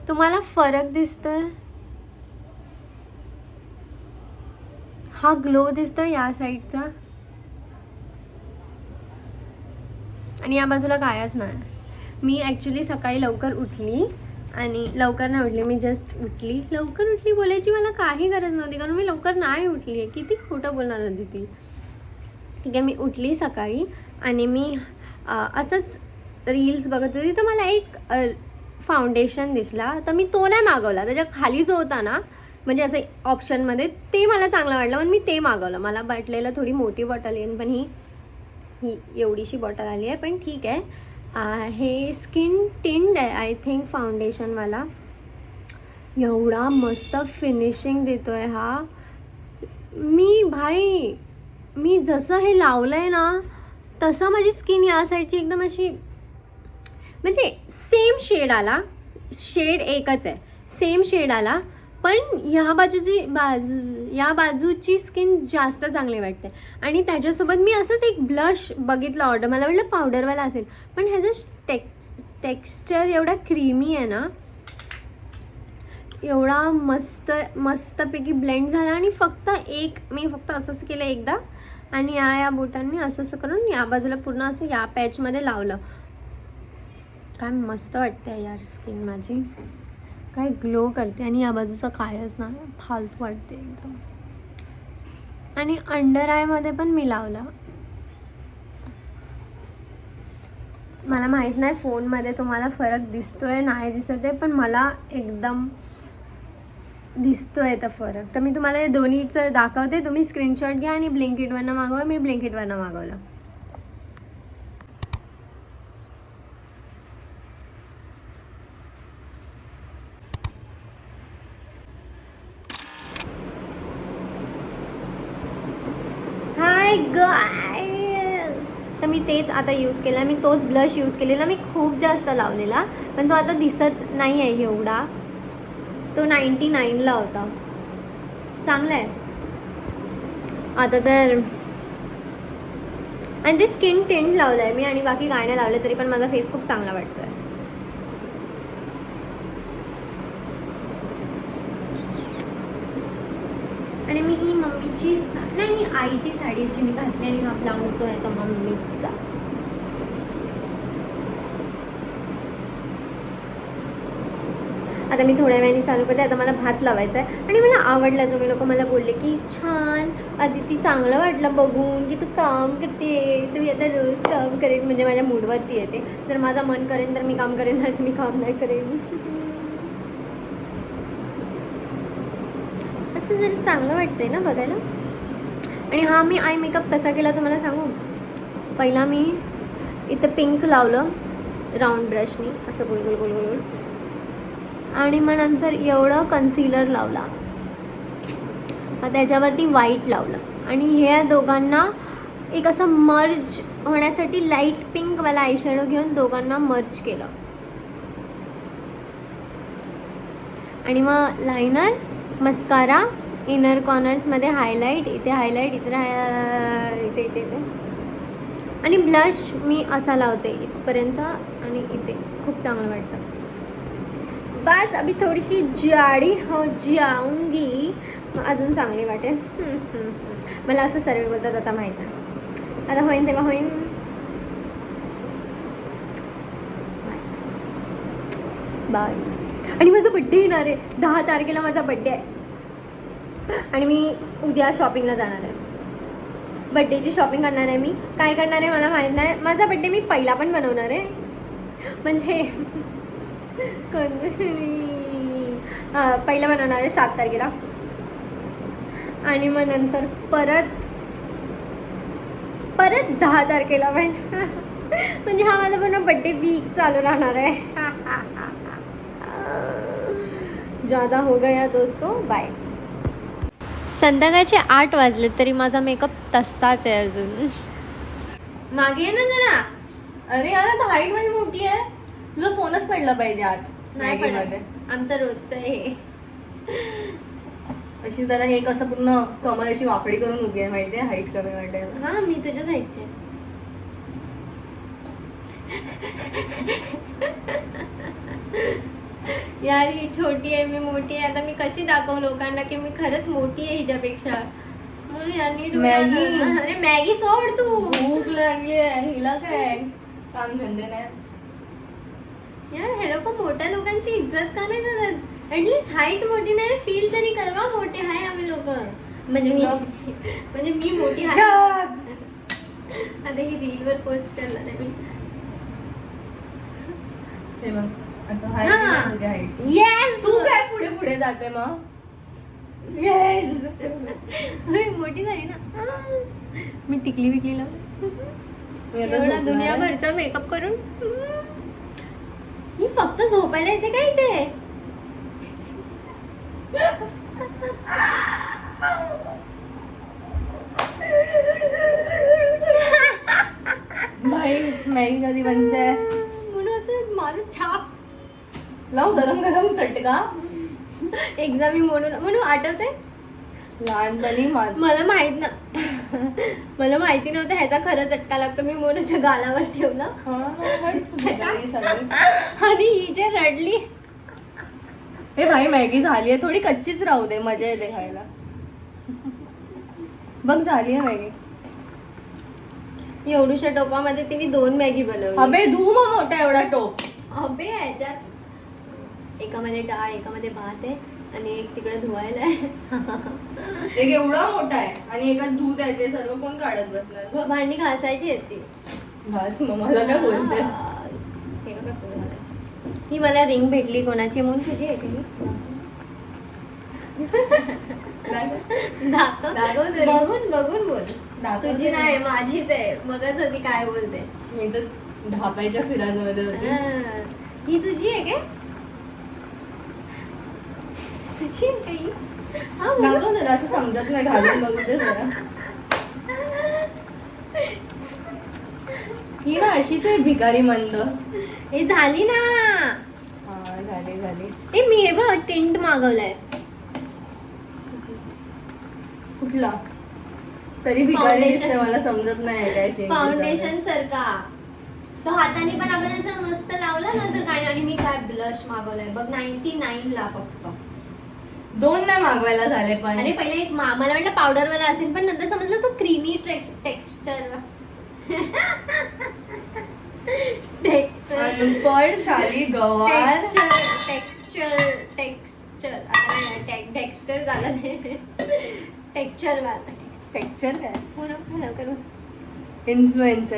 तुम्हाला फरक दिसतोय? हा ग्लो दिसतोय या साईडचा आणि या बाजूला कायच नाही. मी ॲक्च्युली सकाळी लवकर उठली आणि लवकर नाही उठली, मी जस्ट उठली. लवकर उठली बोलायची मला काही गरज नव्हती, कारण मी लवकर नाही उठली आहे. किती खोटं बोलणार होती ती. ठीक आहे, मी उठली सकाळी आणि मी असंच रील्स बघत होती, तर मला एक फाउंडेशन दिसला, तर मी तो नाही मागवला. त्याच्या खाली जो होता ना, म्हणजे असं ऑप्शनमध्ये, ते मला चांगलं वाटलं म्हणून मी ते मागवलं. मला वाटलेलं थोडी मोठी बॉटल येईन, पण ही एवढीशी बॉटल आली आहे, पण ठीक आहे. हे स्किन टिंड आहे आय थिंक फाउंडेशनवाला. एवढा मस्त फिनिशिंग देतोय हा. मी जसं हे लावलं आहे ना, तसं माझी स्किन या साईडची एकदम अशी, म्हणजे सेम शेड आला, शेड एकच आहे, सेम शेड आला, पण या बाजूची स्किन जास्त चांगली वाटते. आणि त्याच्यासोबत मी असंच एक ब्लश बघितलं ऑर्डर, मला वाटलं पावडरवाला असेल, पण ह्याचं टेक्स्चर एवढा क्रीमी आहे ना, एवढा मस्तपैकी ब्लेंड झाला. आणि मी फक्त असंच केलं एकदा, आणि या बोटांनी असं करून या बाजूला पूर्ण असं या पॅचमध्ये लावलं. काय मस्त वाटते यार स्किन माझी, काय ग्लो करते. आणि या बाजूचा कायच ना, फालतू वाटते एकदम. आणि अंडर आयमध्ये पण मी लावलं. मला माहीत नाही फोनमध्ये तुम्हाला फरक दिसतोय नाही दिसत आहे, पण मला एकदम दिसतोय तर फरक. तर मी तुम्हाला हे दोन्हीचं दाखवते, तुम्ही स्क्रीनशॉट घ्या आणि ब्लिंकिटवरनं मागवा. मी ब्लिंकिटवरनं मागवलं. हाय गाय, तर मी तेच आता यूज केला. मी तोच ब्लश यूज केलेला, मी खूप जास्त लावलेला, पण तो आता दिसत नाही आहे एवढा. तो 99ला होता. चांगला आहे आता तर. आणि ते स्किन टिंट लावलं आहे मी, आणि बाकी काय नाही लावलं, तरी पण माझा फेस खूप चांगला वाटतोय. आणि मी ही मम्मीची नाही, आईची साडी जी मी घातली, आणि हा ब्लाऊज जो आहे तो मम्मीचा. आता मी थोड्या वेळाने चालू करते. आता मला भात लावायचा आहे, आणि मला आवडलं. तुम्ही लोक मला बोलले की छान आदिती, चांगलं वाटलं बघून की तू काम करते. तुम्ही आता रोज काम करेन, म्हणजे माझ्या मूडवरती येते. जर माझं मन करेन तर मी काम करेन, नाही तर मी काम नाही करेन. असं जरी चांगलं वाटतंय ना बघायला. आणि हा मी आय मेकअप कसा केला तुम्हाला सांगू. पहिला मी इथं पिंक लावलं राऊंड ब्रशनी, असं गोल गोल गोल गोल, आणि मग नंतर एवढं कन्सिलर लावला, मग त्याच्यावरती व्हाईट लावलं, आणि ह्या दोघांना एक असं मर्ज होण्यासाठी लाईट पिंकवाला आयशॅडो घेऊन दोघांना मर्ज केलं. आणि मग लायनर, मस्कारा, इनर कॉर्नर्समध्ये हायलाईट, इथे हायलाईट, इथे इथे इथे, आणि ब्लश मी असा लावते इथपर्यंत, आणि इथे खूप चांगलं वाटतं. बस अभी थोडीशी जाडी हो जाऊंगी, अजून चांगली वाटेल. मला असं सर्व बोलतात, आता माहीत आहे, आता होईन तेव्हा होईन. बाय. आणि माझा बड्डे येणार आहे, 10 तारखेला माझा बड्डे आहे, आणि मी उद्या शॉपिंगला जाणार आहे. बड्डेची शॉपिंग करणार आहे मी. काय करणार आहे मला माहीत नाही. माझा बड्डे मी पहिला पण बनवणार आहे, म्हणजे पहिला बनवणार आहे 7 तारखेला, आणि मग नंतर परत 10 तारखेला पण. म्हणजे हा माझा पूर्ण बड्डे वीक चालू राहणार आहे. ज्यादा हो गया दोस्तो, बाय. संध्याकाळचे 8 वाजले तरी माझा मेकअप तसाच आहे अजून. मागे ना जरा. अरे यार, आता हाईट माझी मोठी आहे, तुझा फोनच पडला पाहिजे आत. नाही पडत, आमचं रोजचं आहे. अशी जरा हे कसं पूर्ण कमर अशी वाकडी करून उभी आहे, माहिती आहे, हाईट कमी वाटायला. हा, मी तुझ्या साईडचे. यार ही छोटी आहे, मी मोठी आहे. आता मी कशी दाखवू लोकांना की मी खरंच मोठी आहे हिच्यापेक्षा. म्हणून यार नीट मॅगी. अरे मॅगी सोड तू. भूक लागली आहे हिला, काय काम धंदे नाही. यार हे लोक मोठ्या लोकांची इज्जत का नाही करत? ऍटलीस्ट हाईट मोठी नाही, फील तरी करवा मोठे आहे आम्ही लोक. म्हणजे मी मोठी आहे. आता ही रील वर पोस्ट करणार आहे मी. हे बघ आता हाय हा. तुझ्या हाईट. येस तू काय पुढे पुढे जाते मग? येस. मी मोठी झाली ना. मी टिकली विकली लावून मी आता एवढा झोपणार आहे. दुनियाभरचा मेकअप करून ही फक्त झोपायला येते का इथे? भाई मॅगी कधी बनते? म्हणून असं माझं छाप. लाव गरम गरम चटका. एकदा मी म्हणून आठवते लहानपणी मला माहिती नव्हतं ह्याचा खरं चटका लागतो. मी मोनूच्या गालावर ठेवला आणि ही जे रडली. हे भाई मॅगी झाली आहे, थोडी कच्चीच राहू दे, मजा येते खायला. बघ झाली आहे मॅगी. एवढूशा टोपामध्ये तिने 2 मॅगी बनवली. अबे धू मग मोठा एवढा टोप. अबे ह्याच्यात एकामध्ये डाळ, एकामध्ये भात आहे आणि एक तिकडे धुवायला आहे. एक एवढा मोठा आहे आणि एकात दूध आहे, ते सर्व कोण काढत बसणार? बघ. भांडी घासायची आहेत ती. घास मग मला काय बोलते. हे बघ कसं झालंय. ही मला रिंग भेटली कोणाची म्हणून तुझी आहे ती. दाखव. दाखव तरी. बघून बोल. दाखव तुझी तरी. नाही माझीच आहे. बघत होती काय बोलते. मी तर ढापायच्या फिरांमध्ये होती. ही तुझी आहे काय? तुझी आहे काही? हा बोल. दाखव जरा, असं समजत नाही, घालून बघू दे जरा. ही ना अशीच आहे भिकारी मंद. हे झाली ना. हा झाली. ए मी हे बघ टिंट मागवलाय. कुठला? तरी भिकारी Foundation. दिसते, मला समजत नाही काय change फाउंडेशन सारखा. तो हाताने पण आपण असं मस्त लावला ना तर काय. आणि मी काय ब्लश मागवलाय बघ 99 ला फक्त. 2 नाही मागवायला झाले पण. आणि पहिले एक मला वाटलं पावडर वाला असेल पण नंतर समजलं तो क्रीमी टेक्स्चर. अनपढ साली गवार. टेक्स्चर झालं नाही. टेक्स्चर वाला. टेक्स्चर काय? म्हणून करू. इन्फ्लुएन्सर.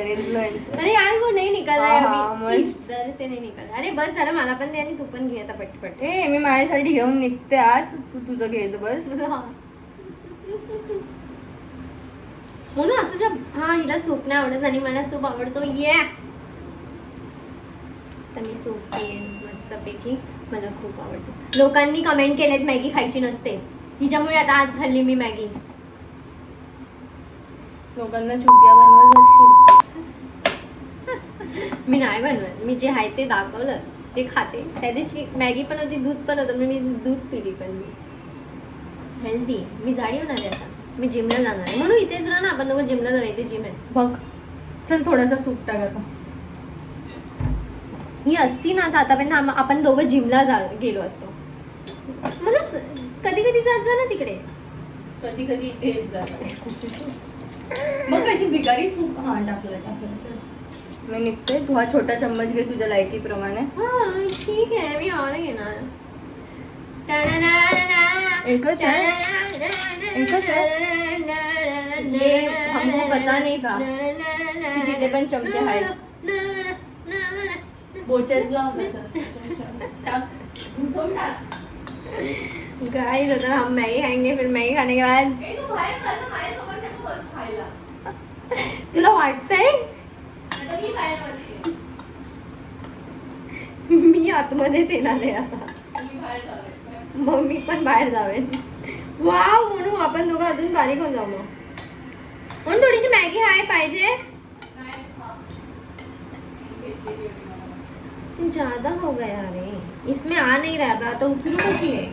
अरे यार वो नहीं निकल रहा है हाँ, अभी. मस्त. इस तरह से नहीं निकल रहा. अरे बस जरा मला पण दे आणि तू पण घे आता पटपट. ए मी माझ्यासाठी घेऊन निघते आज, तू तुझं घेत बस. म्हणून असं जर हा हिला सूप नाही आवडत आणि मला सूप आवडतो. तर मी सूप पिईन मस्तपैकी. मला खूप आवडतो. लोकांनी कमेंट केलेत मॅगी खायची नसते. हिच्यामुळे आता आज खाल्ली मी मॅगी. लोकांना चुतिया बनवत असशील. मी नाही बनवत. मी जे आहे ते दाखवलं, जे खाते. त्या दिवशी मॅगी पण होती, दूध पण होतं. मी दूध पिली पण मी. हेल्दी. मी जाडी होणार आहे आता. मी जिमला जाणार आहे. म्हणून इथेच राहा ना, आपण दोघं जिमला जाऊ. इथे जिम आहे. बघ चल थोडासा सूप टाक आता. ही असती ना आता आतापर्यंत आपण दोघं जिमला गेलो असतो. म्हणून कधी कधी जात जा ना तिकडे. कधी इथेच जाते. मग कशी भिकारी सूप. हा टाकलं चल. मी निघते. तू हा छोटा चम्मच घे तुझ्या लायकीप्रमाणे. हा ठीक आहे. मी हवा घेणार. एकच आहे? एकच ये हमको पता नहीं था की तिथे पण चमचे आहेत. बोचत लाव गाइस आता हम मैगी खाएंगे. फिर मैगी खाने के बाद तुला वाटतंय मी आतमध्येच येणार आहे आता. मग मी पण बाहेर जावेन. वाव म्हणून आपण दोघं अजून बारीक होऊन जाऊ. म्हणून थोडीशी मॅगी हाय पाहिजे. ज्यादा हो गया रे. इसमें आ नहीं रहा. आता उचलू कशी आहे.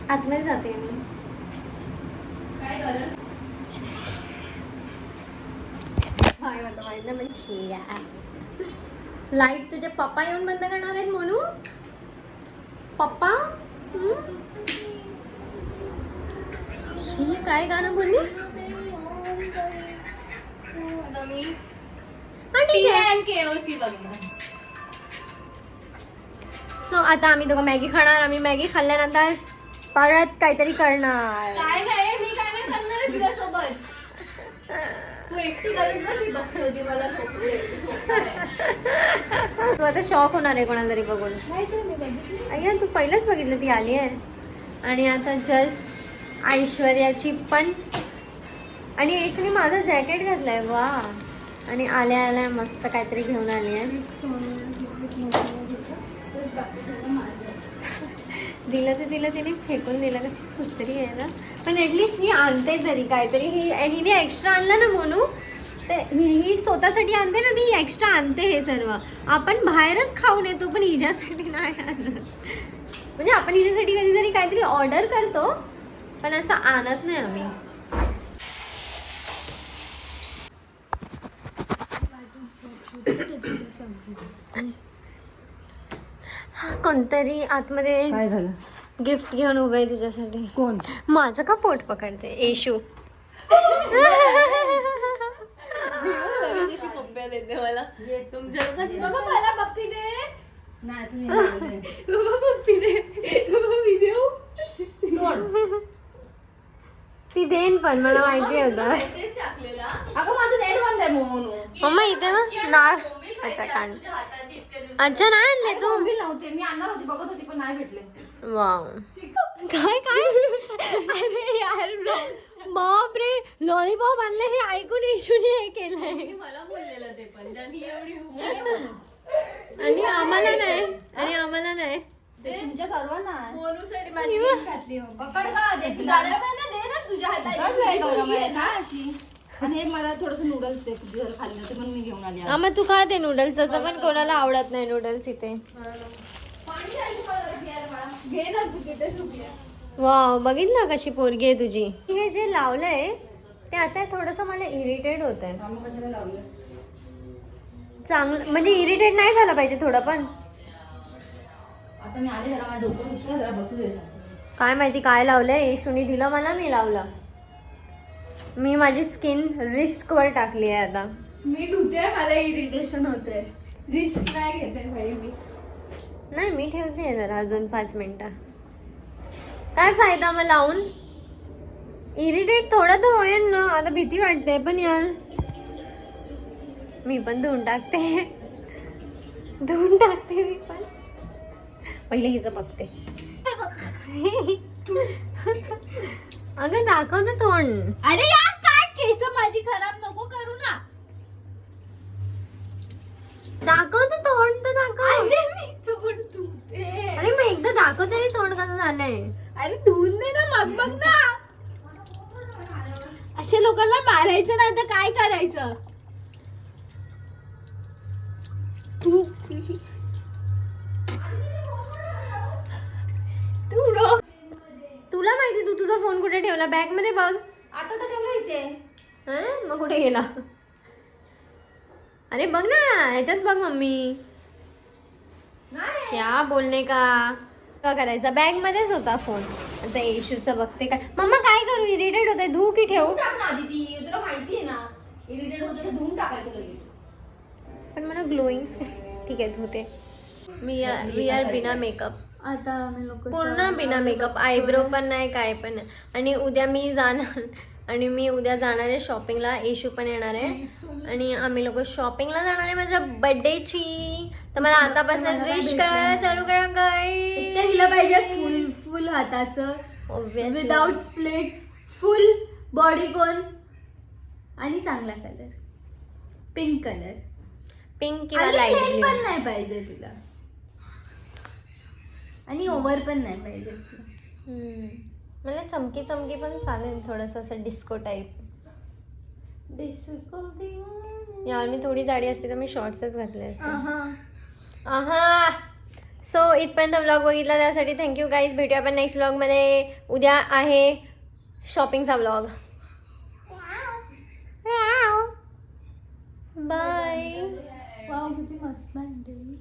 आतमध्ये जाते मी. काय होतं माहित नाही पण ठीक आहे. लाईट तुझे पप्पा येऊन बंद करणार आहेत म्हणू. पप्पा शी काय गाणं बोलली. हा ठीक आहे. सो आता आम्ही दोघं मॅगी खाणार. आम्ही मॅगी खाल्ल्यानंतर परत काहीतरी करणार. काय नाही, मी काय नाही करणार आहे तुझ्यासोबत. तू एकटी करत ना, ती बघत होती मला तू आता शॉक होणार आहे कोणाला तरी बघून. अय्या तू पहिलंच बघितलं ती आली आहे. आणि आता जस्ट ऐश्वर्याची पण. आणि ऐश्वर्या माझं जॅकेट घातलंय वा. आणि आल्या आल्या मस्त काहीतरी घेऊन आली आहे. दिलं तर दिलं तिने फेकून दिलं. कशी कुत्री आहे ना. पण ॲटलिस्ट ही आणते तरी काहीतरी. हिने एक्स्ट्रा आणलं ना म्हणू. तर ही स्वतःसाठी आणते ना, ती एक्स्ट्रा आणते हे सर्व. आपण बाहेरच खाऊन येतो पण हिच्यासाठी नाही आणत. म्हणजे आपण हिच्यासाठी कधीतरी काहीतरी ऑर्डर करतो पण असं आणत नाही आम्ही. हा कोणतरी आतमध्ये काय झालं. गिफ्ट घेऊन उभं आहे तुझ्यासाठी. कोण. माझं का पोट पकडते. येशू. पप्प्या देते मला. मला पप्पी दे. नाही तुम्ही पप्पी दे. मी देऊ. सोड. ती देईन पण मला माहिती होतं. मेसेज टाकलेला. अगं माझं नेट बंद आहे मोमोनो. मम्मा इथे बस नार. अच्छा कान. अच्छा नाही आणले तू. मी नव्हते, मी आणणार होती, बघत होती पण नाही भेटले. वाव. काय काय. अरे यार बापरे लॉलीपॉप आणले हे ऐकून येशूने हे केलंय. मला बोललेलं ते पण त्यांनी एवढी. आणि आम्हाला नाही. आणि आम्हाला नाही. तुमच्या सर्वांना मोनूसाठी माझी घातली. पकड का दे ना तुझ्या हातात. आणि हे मला थोडस नूडल्स दे. तुझ्या खाल्लं ते पण मी घेऊन आली. आम्हा तू खा ते नूडल्स. तसं पण कोणाला आवडत नाही नूडल्स इथे. घे ना तू तिथे सुकल्या. वाव बघितलं कशी पोरगी आहे तुझी. हे जे लावलंय ते आता थोडस मला इरिटेट होत आहे. चांगलं म्हणजे इरिटेट नाही झालं पाहिजे थोडं पण. आता मी आले जरा माझं डोकं दुखतं, जरा बसू दे. काय माहिती काय लावलंय. येशूने दिलं मला मी लावलं. मी माझी स्किन रिस्क वर टाकली आहे आता. मी धुते मला इरिटेशन होते. रिस्क नाही घेते भाई मी. नाही मी ठेवते जरा अजून 5 मिनिटं. काय फायदा मग लावून. इरिटेट थोडं तर होईल ना. आता भीती वाटते पण यार. मी पण धुवून टाकते. मी पण. पहिले हिचं बघते. अगं दाखव ना तोंड. अरे यार काय केस माझी खराब नको करू ना. दाखव तर तोंड तर दाखव. मी तोंड धुते. अरे मग एकदा दाखव तरी तोंड कसं झालंय. अरे धुवून दे ना मग बघ ना. अशा लोकांना मारायचं नाही तर काय करायचं. तू तुला माहिती तू तुझा फोन कुठे ठेवला. बॅग मध्ये बघ. आता तर ठेवलं इथे. हं? मग कुठे गेला. अरे बघ ना ह्याच्यात बघ मम्मी. क्या बोलणे का करायचा. बॅग मध्येच होता फोन. आता येशूचं बघते काय. मम्मा काय करू. इरिटेट होते. धू की ठेवू. तुला माहिती आहे ना इरिटेट होतं धुवून टाकायचं लगेच. पण मला ग्लोईंग ठीक आहे धुते. वी आर बिना मेकअप. आता आम्ही लोक पूर्ण बिना मेकअप. आयब्रो पण नाही काय पण नाही. आणि उद्या मी जाणार. आणि मी उद्या जाणार आहे शॉपिंगला. येशू पण येणार आहे. आणि आम्ही लोक शॉपिंगला जाणार आहे माझ्या बर्थडेची. तर मला आतापासूनच विश करायला चालू करा गाईस. दिलं पाहिजे फुल फुल हाताचं. Obviously without splits. Full body कोन. आणि चांगला कलर पिंक कलर. पिंक किंवा आणि लाईट प्लेन ग्रीन. पण नाही पाहिजे तुला. आणि ओव्हर पण नाही पाहिजे तुला. मला चमकी चमकी पण चालेल. थोडंसं असं डिस्को टाईप. डिस्को यार मी थोडी जाडी असते तर मी शॉर्ट्सच घातले असते. आहा. सो इथपर्यंत व्लॉग बघितला त्यासाठी थँक्यू गाईज. भेटूया आपण नेक्स्ट व्लॉगमध्ये. उद्या आहे शॉपिंगचा व्लॉग. बाई वाव किती मस्त भांडी.